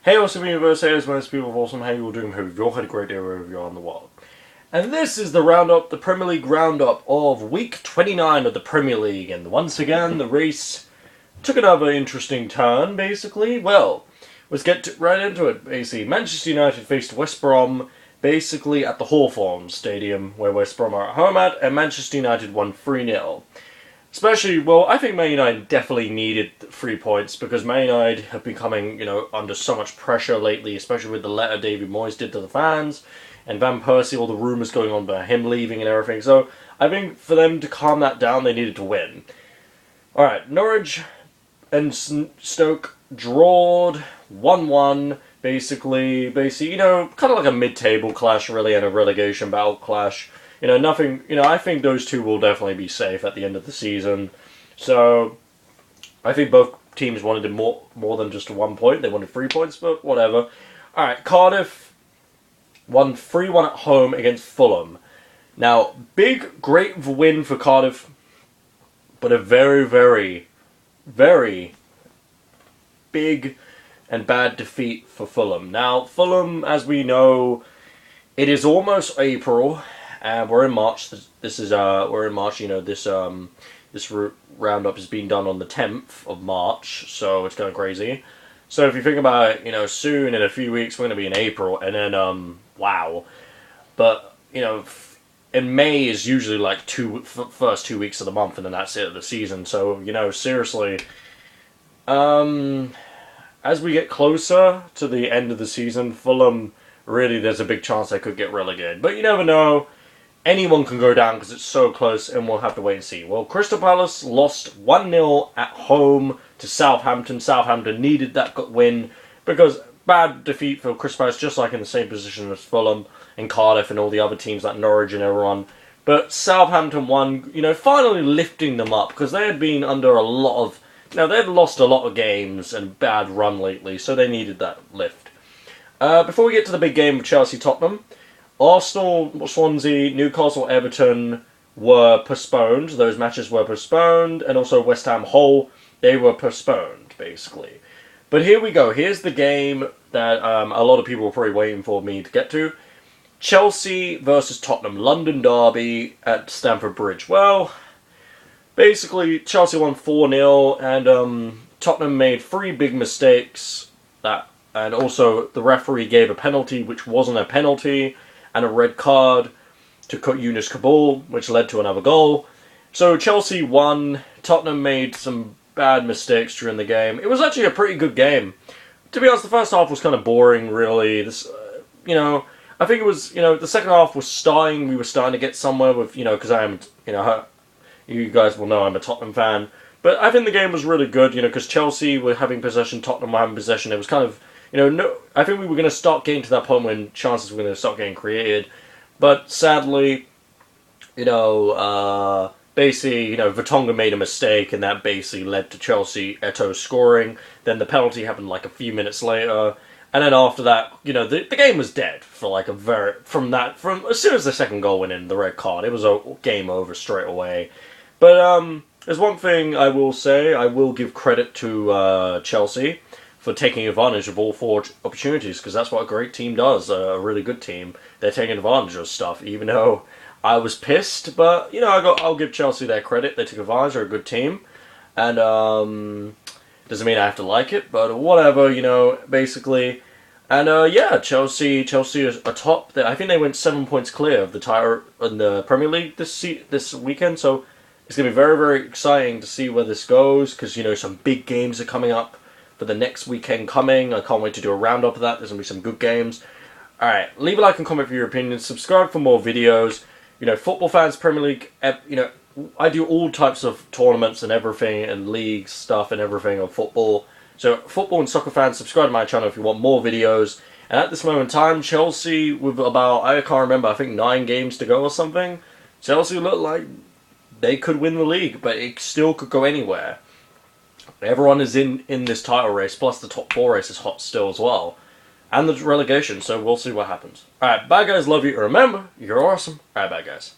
Hey, what's up, universe? Hey, it's most people of awesome. How you all doing? Hope you all had a great day wherever you are in the world. And this is the roundup, the Premier League roundup of week 29 of the Premier League. And once again, the race took another interesting turn, basically. Well, let's get right into it, basically. Manchester United faced West Brom, basically at the Hawthorn Stadium, where West Brom are at home at, and Manchester United won 3-0. Especially, well, I think Man United definitely needed 3 points because Man United have been coming, under so much pressure lately, especially with the letter David Moyes did to the fans, and Van Persie, all the rumours going on about him leaving and everything. So, I think for them to calm that down, they needed to win. Alright, Norwich and Stoke drawed 1-1, basically, kind of like a mid-table clash, really, and a relegation battle clash. Nothing, I think those two will definitely be safe at the end of the season. So, I think both teams wanted more than just 1 point. They wanted 3 points, but whatever. Alright, Cardiff won 3-1 at home against Fulham. Now, great win for Cardiff, but a very, very, very big and bad defeat for Fulham. Now, Fulham, as we know, it is almost April. We're in March. We're in March. This roundup is being done on the 10th of March, so it's kind of crazy. So if you think about it, soon in a few weeks we're going to be in April, and then wow. But in May is usually like first 2 weeks of the month, and then that's it of the season. So seriously, as we get closer to the end of the season, Fulham really there's a big chance they could get relegated, but you never know. Anyone can go down because it's so close, and we'll have to wait and see. Well, Crystal Palace lost 1-0 at home to Southampton. Southampton needed that win because bad defeat for Crystal Palace, just like in the same position as Fulham and Cardiff and all the other teams like Norwich and everyone. But Southampton won, finally lifting them up because they had been under a lot of... they'd lost a lot of games and bad run lately, so they needed that lift. Before we get to the big game of Chelsea-Tottenham, Arsenal, Swansea, Newcastle, Everton were postponed. Those matches were postponed. And also West Ham Hull, they were postponed, basically. But here we go. Here's the game that a lot of people were probably waiting for me to get to. Chelsea versus Tottenham. London derby at Stamford Bridge. Well, basically, Chelsea won 4-0. And Tottenham made 3 big mistakes. And also, the referee gave a penalty, which wasn't a penalty. And a red card to Yunus Kabul, which led to another goal. So Chelsea won. Tottenham made some bad mistakes during the game. It was actually a pretty good game. To be honest, the first half was kind of boring, really. I think it was, the second half was starting. We were starting to get somewhere with, because I am, you guys will know I'm a Tottenham fan. But I think the game was really good, because Chelsea were having possession, Tottenham were having possession. It was kind of... I think we were going to start getting to that point when chances were going to start getting created. But sadly, basically, Vertonghen made a mistake, and that basically led to Chelsea Eto'o scoring. Then the penalty happened like a few minutes later. And then after that, the game was dead for like from as soon as the second goal went in, the red card, it was a game over straight away. But there's one thing I will say. I will give credit to Chelsea for taking advantage of all 4 opportunities, because that's what a great team does, a really good team. They're taking advantage of stuff, even though I was pissed, but, I'll give Chelsea their credit. They took advantage, they're a good team, and, doesn't mean I have to like it, but whatever, basically. And, Chelsea is atop. I think they went 7 points clear of the title in the Premier League this weekend, so it's going to be very, very exciting to see where this goes, because, some big games are coming up for the next weekend coming. I can't wait to do a roundup of that. There's going to be some good games. Alright, leave a like and comment for your opinions. Subscribe for more videos. Football fans, Premier League, I do all types of tournaments and everything, and league stuff and everything of football. So, football and soccer fans, subscribe to my channel if you want more videos. And at this moment in time, Chelsea, with about, I can't remember, I think 9 games to go or something, Chelsea look like they could win the league, but it still could go anywhere. Everyone is in this title race, plus the top 4 race is hot still as well. And the relegation, so we'll see what happens. Alright, bye guys, love you. Remember, you're awesome. Alright, bye guys.